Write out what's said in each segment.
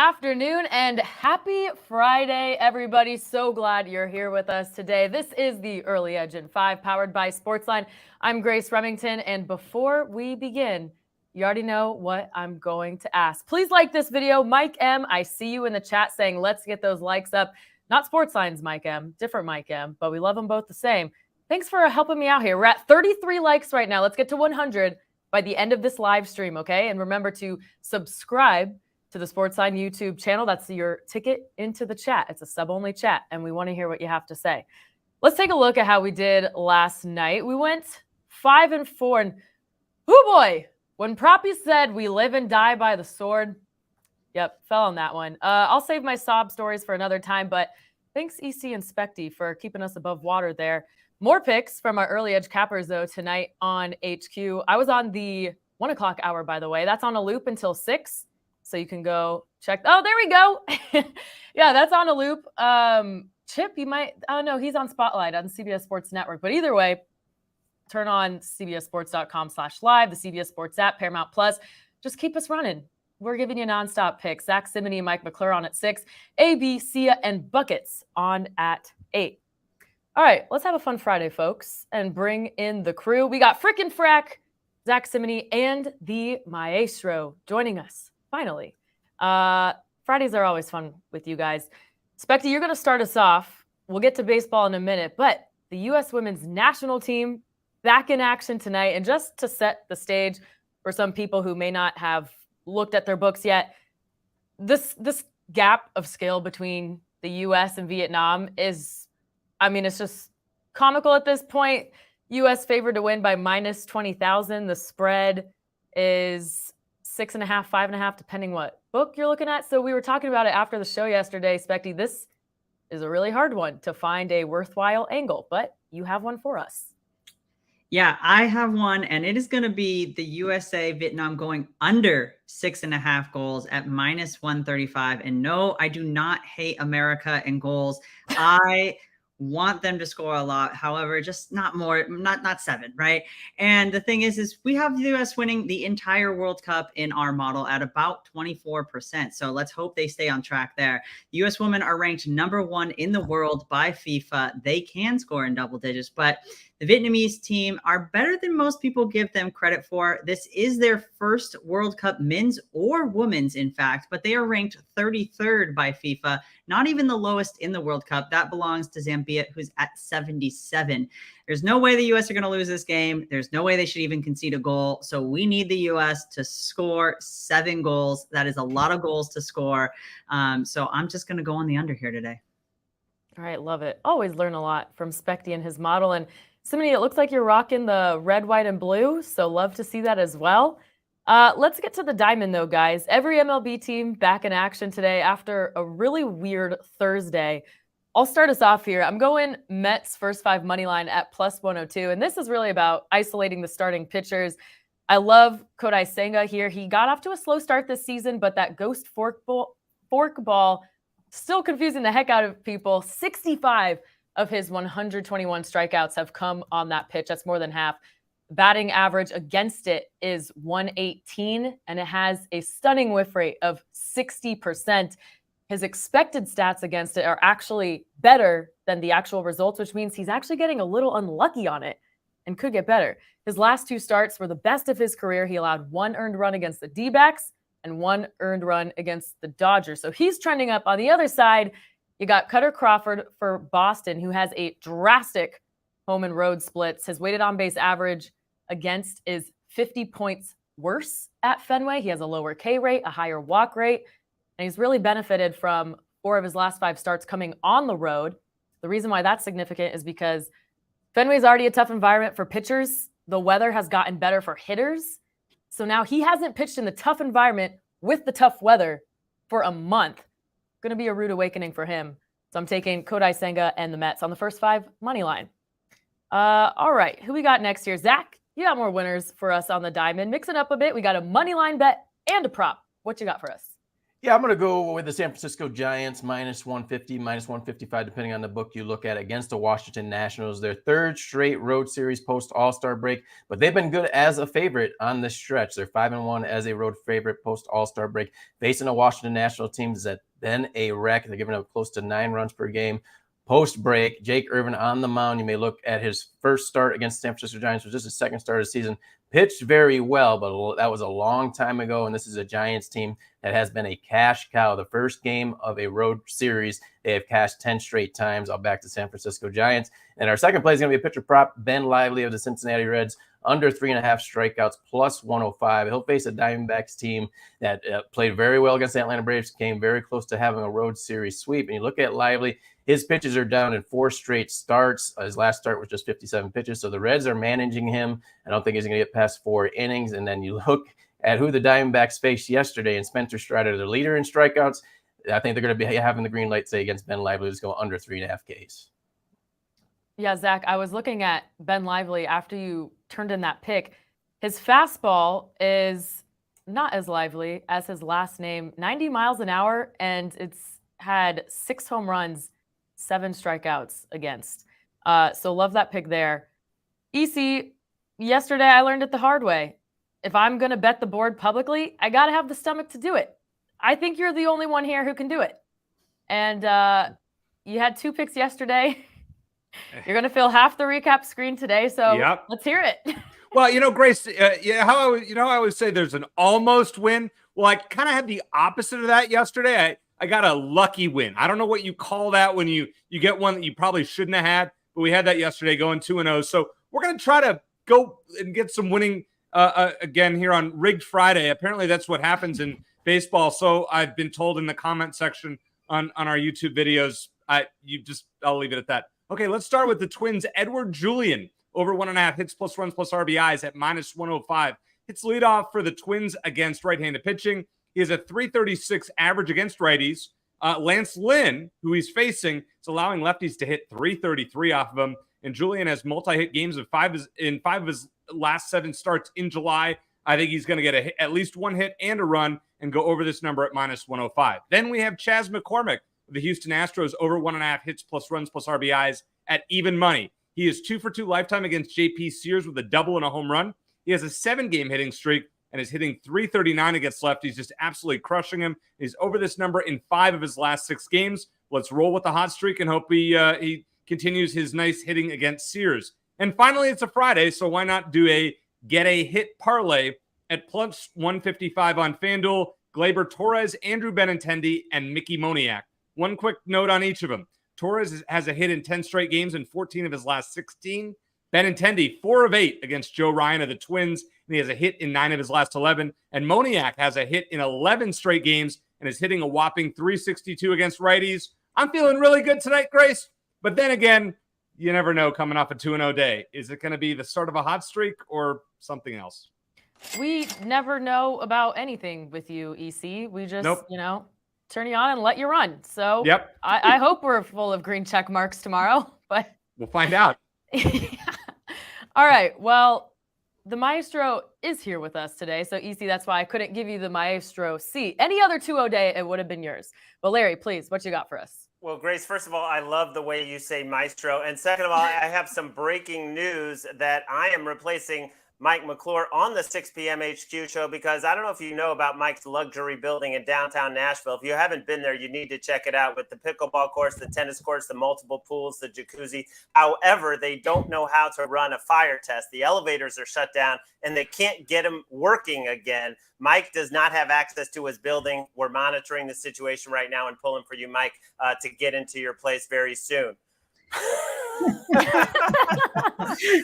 afternoon and happy Friday, everybody. So glad you're here with us today. This is the Early Edge in 5 powered by SportsLine. I'm Grace Remington, and before we begin, you already know what I'm going to ask. Please like this video. Mike M, I see you in the chat saying let's get those likes up. Not SportsLine's Mike M, different Mike M, but we love them both the same. Thanks for helping me out here. We're at 33 likes right now. Let's get to 100 by the end of this live stream, okay? And remember to subscribe to the SportsLine YouTube channel. That's your ticket into the chat. It's a sub-only chat, and we want to hear what you have to say. Let's take a look at how we did last night. We went 5-4, and oh boy, when Proppy said we live and die by the sword, yep, fell on that one. I'll save my sob stories for another time, but thanks EC and Spector for keeping us above water there. More picks from our early edge cappers, though, tonight on HQ. I was on the 1 o'clock hour, by the way. That's on a loop until 6. So you can go check. Oh, there we go. Yeah, that's on a loop. Chip, you might, I don't know, he's on Spotlight on the CBS Sports Network. But either way, turn on cbssports.com/live, the CBS Sports app, Paramount Plus. Just keep us running. We're giving you nonstop picks. Zack Cimini and Mike McClure on at 6. AB, Sia, and Buckets on at 8. All right, let's have a fun Friday, folks, and bring in the crew. We got Frickin' Frack, Zack Cimini, and the Maestro joining us. Finally. Fridays are always fun with you guys. Spector, you're going to start us off. We'll get to baseball in a minute, but the U.S. women's national team back in action tonight. And just to set the stage for some people who may not have looked at their books yet, this gap of skill between the U.S. and Vietnam is, I mean, it's just comical at this point. U.S. favored to win by minus 20,000. The spread is 6.5, 5.5, depending what book you're looking at. So we were talking about it after the show yesterday, Specty. This is a really hard one to find a worthwhile angle, but you have one for us. Yeah, I have one, and it is going to be the USA Vietnam going under 6.5 goals at minus 135. And no, I do not hate America and goals. I want them to score a lot. However, just not more, not 7, right? And the thing is we have the U.S. winning the entire World Cup in our model at about 24%. So let's hope they stay on track there. The U.S. women are ranked number 1 in the world by FIFA. They can score in double digits, but the Vietnamese team are better than most people give them credit for. This is their first World Cup, men's or women's, in fact, but they are ranked 33rd by FIFA, not even the lowest in the World Cup. That belongs to Zambia, who's at 77. There's no way the U.S. are going to lose this game. There's no way they should even concede a goal. So we need the U.S. to score 7 goals. That is a lot of goals to score. So I'm just going to go on the under here today. All right, love it. Always learn a lot from Specty and his model. And Cimini, it looks like you're rocking the red, white, and blue, so love to see that as well. Let's get to the diamond, though, guys. Every MLB team back in action today after a really weird Thursday. I'll start us off here. I'm going Mets first 5 money line at plus 102, and this is really about isolating the starting pitchers. I love Kodai Senga here. He got off to a slow start this season, but that ghost fork ball still confusing the heck out of people. 65 of his 121 strikeouts have come on that pitch. That's more than half. Batting average against it is 118, and it has a stunning whiff rate of 60%. His expected stats against it are actually better than the actual results, which means he's actually getting a little unlucky on it and could get better. His last 2 starts were the best of his career. He allowed 1 earned run against the D-backs and 1 earned run against the Dodgers. So he's trending up. On the other side, you got Cutter Crawford for Boston, who has a drastic home and road splits. His weighted on-base average against is 50 points worse at Fenway. He has a lower K rate, a higher walk rate, and he's really benefited from 4 of his last 5 starts coming on the road. The reason why that's significant is because Fenway's already a tough environment for pitchers. The weather has gotten better for hitters. So now he hasn't pitched in the tough environment with the tough weather for a month. Going to be a rude awakening for him. So I'm taking Kodai Senga and the Mets on the first 5 money line. All right, who we got next here? Zach, you got more winners for us on the diamond. Mix it up a bit. We got a money line bet and a prop. What you got for us? Yeah, I'm going to go with the San Francisco Giants minus 150, minus 155, depending on the book you look at, against the Washington Nationals. Their third straight road series post All-Star break, but they've been good as a favorite on this stretch. They're 5-1 as a road favorite post All-Star break, facing a Washington National team that's been a wreck. They're giving up close to 9 runs per game. Post break, Jake Irvin on the mound. You may look at his first start against the San Francisco Giants, which was just his second start of the season. Pitched very well, but that was a long time ago, and this is a Giants team that has been a cash cow. The first game of a road series, they have cashed 10 straight times. I'll back to San Francisco Giants. And our second play is going to be a pitcher prop, Ben Lively of the Cincinnati Reds, under 3.5 strikeouts, plus 105. He'll face a Diamondbacks team that played very well against the Atlanta Braves, came very close to having a road series sweep. And you look at Lively, his pitches are down in 4 straight starts. His last start was just 57 pitches. So the Reds are managing him. I don't think he's going to get past 4 innings. And then you look at who the Diamondbacks faced yesterday, and Spencer Strider, their leader in strikeouts. I think they're going to be having the green light, say, against Ben Lively, to go under 3.5 Ks. Yeah, Zach, I was looking at Ben Lively after you turned in that pick. His fastball is not as lively as his last name, 90 miles an hour, and it's had 6 home runs, 7 strikeouts against. So love that pick there. EC, yesterday I learned it the hard way. If I'm going to bet the board publicly, I got to have the stomach to do it. I think you're the only one here who can do it. And you had 2 picks yesterday. You're going to fill half the recap screen today, so Let's hear it. Well, Grace, how I always say there's an almost win. Well, I kind of had the opposite of that yesterday. I got a lucky win. I don't know what you call that when you get one that you probably shouldn't have had, but we had that yesterday going 2-0. So we're going to try to go and get some winning again here on Rigged Friday. Apparently that's what happens in baseball. So I've been told in the comment section on our YouTube videos. I'll leave it at that. Okay, let's start with the Twins. Edward Julian over 1.5 hits plus runs plus RBIs at minus 105. Hits leadoff for the Twins against right-handed pitching. He has a 336 average against righties. Lance Lynn, who he's facing, is allowing lefties to hit 333 off of him. And Julian has multi-hit games in 5 of his last 7 starts in July. I think he's going to get at least 1 hit and a run and go over this number at minus 105. Then we have Chas McCormick of the Houston Astros over 1.5 hits plus runs plus RBIs at even money. He is 2 for 2 lifetime against JP Sears with a double and a home run. He has a 7-game hitting streak and is hitting 339 against lefties, just absolutely crushing him. He's over this number in 5 of his last 6 games. Let's roll with the hot streak and hope he continues his nice hitting against Sears. And finally, it's a Friday, so why not do a get a hit parlay at plus 155 on FanDuel? Gleyber Torres, Andrew Benintendi, and Mickey Moniak. One quick note on each of them. Torres has a hit in 10 straight games in 14 of his last 16. Benintendi, 4 of 8 against Joe Ryan of the Twins, and he has a hit in 9 of his last 11. And Moniak has a hit in 11 straight games and is hitting a whopping 362 against righties. I'm feeling really good tonight, Grace. But then again, you never know coming off a 2-0 day. Is it going to be the start of a hot streak or something else? We never know about anything with you, EC. We just, turn you on and let you run. So I hope we're full of green check marks tomorrow, but we'll find out. All right. Well, the Maestro is here with us today. So EC, that's why I couldn't give you the Maestro seat. Any other 2-0 day, it would have been yours. But Larry, please, what you got for us? Well, Grace, first of all, I love the way you say Maestro. And second of all, I have some breaking news that I am replacing Mike McClure on the 6 p.m. HQ show, because I don't know if you know about Mike's luxury building in downtown Nashville. If you haven't been there, you need to check it out with the pickleball course, the tennis courts, the multiple pools, the jacuzzi. However, they don't know how to run a fire test. The elevators are shut down and they can't get them working again. Mike does not have access to his building. We're monitoring the situation right now and pulling for you, Mike, to get into your place very soon.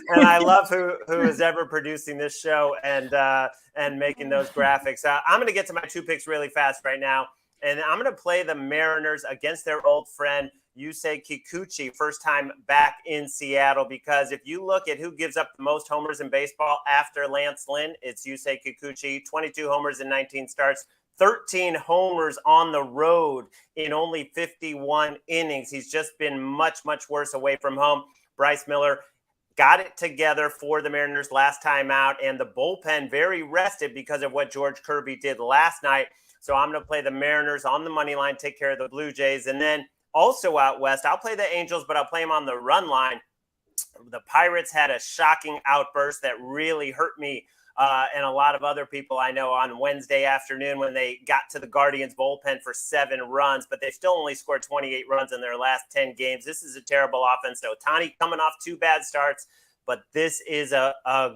And I love who is ever producing this show and making those graphics. I'm going to get to my 2 picks really fast right now, and I'm going to play the Mariners against their old friend Yusei Kikuchi, first time back in Seattle, because if you look at who gives up the most homers in baseball after Lance Lynn, it's Yusei Kikuchi, 22 homers in 19 starts. 13 homers on the road in only 51 innings. He's just been much, much worse away from home. Bryce Miller got it together for the Mariners last time out, and the bullpen very rested because of what George Kirby did last night. So I'm going to play the Mariners on the money line, take care of the Blue Jays. And then also out west, I'll play the Angels, but I'll play them on the run line. The Pirates had a shocking outburst that really hurt me and a lot of other people I know on Wednesday afternoon when they got to the Guardians bullpen for 7 runs, but they still only scored 28 runs in their last 10 games. This is a terrible offense. So Ohtani coming off 2 bad starts, but this is a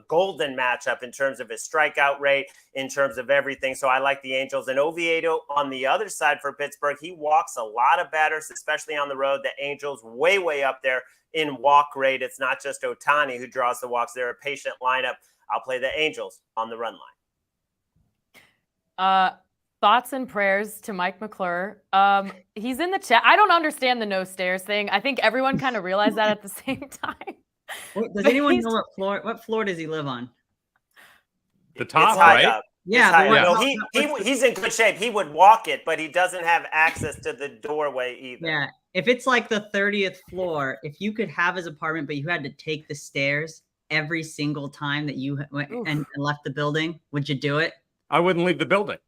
golden matchup in terms of his strikeout rate, in terms of everything. So I like the Angels. And Oviedo on the other side for Pittsburgh, he walks a lot of batters, especially on the road. The Angels way, way up there in walk rate. It's not just Ohtani who draws the walks. They're a patient lineup. I'll play the Angels on the run line. Thoughts and prayers to Mike McClure. He's in the chat. I don't understand the no stairs thing. I think everyone kind of realized that at the same time. Does anyone know what floor does he live on? The top, it's high right? up. Yeah. No, he's in good shape. He would walk it, but he doesn't have access to the doorway either. Yeah. If it's like the 30th floor, if you could have his apartment, but you had to take the stairs every single time that you went and left the building, would you do it? I wouldn't leave the building.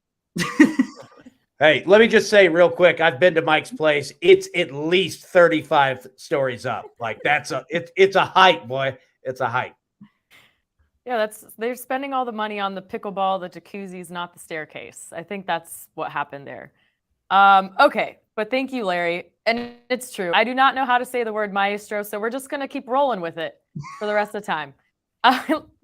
Hey, let me just say real quick. I've been to Mike's place. It's at least 35 stories up. Like it's a height, boy. It's a height. Yeah, they're spending all the money on the pickleball, the jacuzzis, not the staircase. I think that's what happened there. Okay, but thank you, Larry. And it's true. I do not know how to say the word maestro, so we're just going to keep rolling with it for the rest of the time.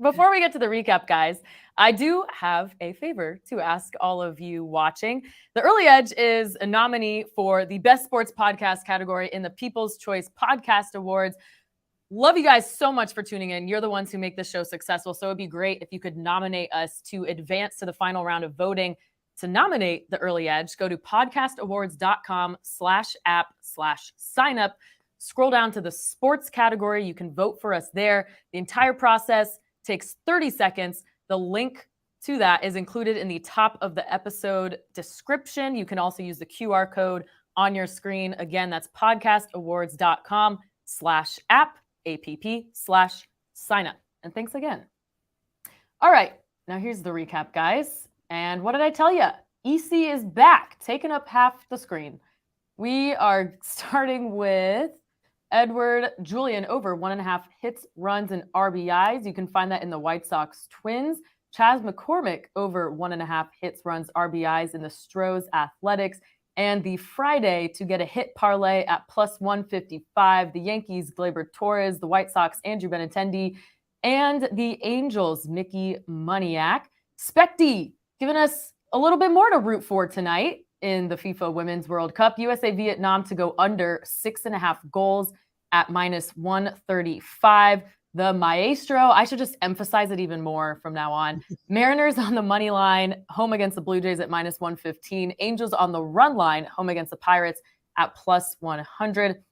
Before we get to the recap, guys, I do have a favor to ask all of you watching. The Early Edge is a nominee for the Best Sports Podcast category in the People's Choice Podcast Awards. Love you guys so much for tuning in. You're the ones who make this show successful, so it'd be great if you could nominate us to advance to the final round of voting. To nominate the Early Edge, go to podcastawards.com/app/signup. Scroll down to the sports category. You can vote for us there. The entire process takes 30 seconds. The link to that is included in the top of the episode description. You can also use the QR code on your screen. Again, that's podcastawards.com/app/signup. And thanks again. All right, now here's the recap, guys. And what did I tell you? EC is back, taking up half the screen. We are starting with Edward Julian over 1.5 hits, runs, and RBIs. You can find that in the White Sox Twins. Chas McCormick over 1.5 hits, runs, RBIs in the Stros Athletics. And the Friday to get a hit parlay at +155. The Yankees, Gleyber Torres. The White Sox, Andrew Benintendi. And the Angels, Mickey Moniak. Spector giving us a little bit more to root for tonight in the FIFA Women's World Cup. USA Vietnam to go under 6.5 goals at -135. The Maestro, I should just emphasize it even more from now on. Mariners on the money line, home against the Blue Jays at -115. Angels on the run line, home against the Pirates at +100.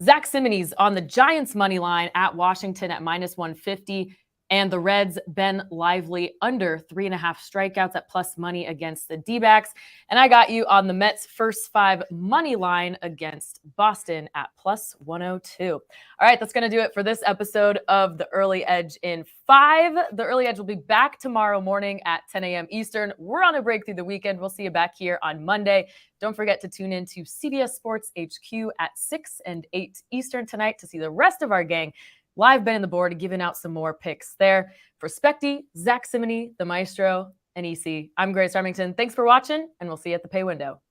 Zack Cimini's on the Giants money line at Washington at -150. And the Reds, Ben Lively, under 3.5 strikeouts at plus money against the D-backs. And I got you on the Mets' first 5 money line against Boston at +102. All right, that's going to do it for this episode of The Early Edge in 5. The Early Edge will be back tomorrow morning at 10 a.m. Eastern. We're on a break through the weekend. We'll see you back here on Monday. Don't forget to tune in to CBS Sports HQ at 6 and 8 Eastern tonight to see the rest of our gang live betting the board, giving out some more picks there. For Spector, Zack Cimini, the Maestro, and EC, I'm Grace Remington. Thanks for watching, and we'll see you at the pay window.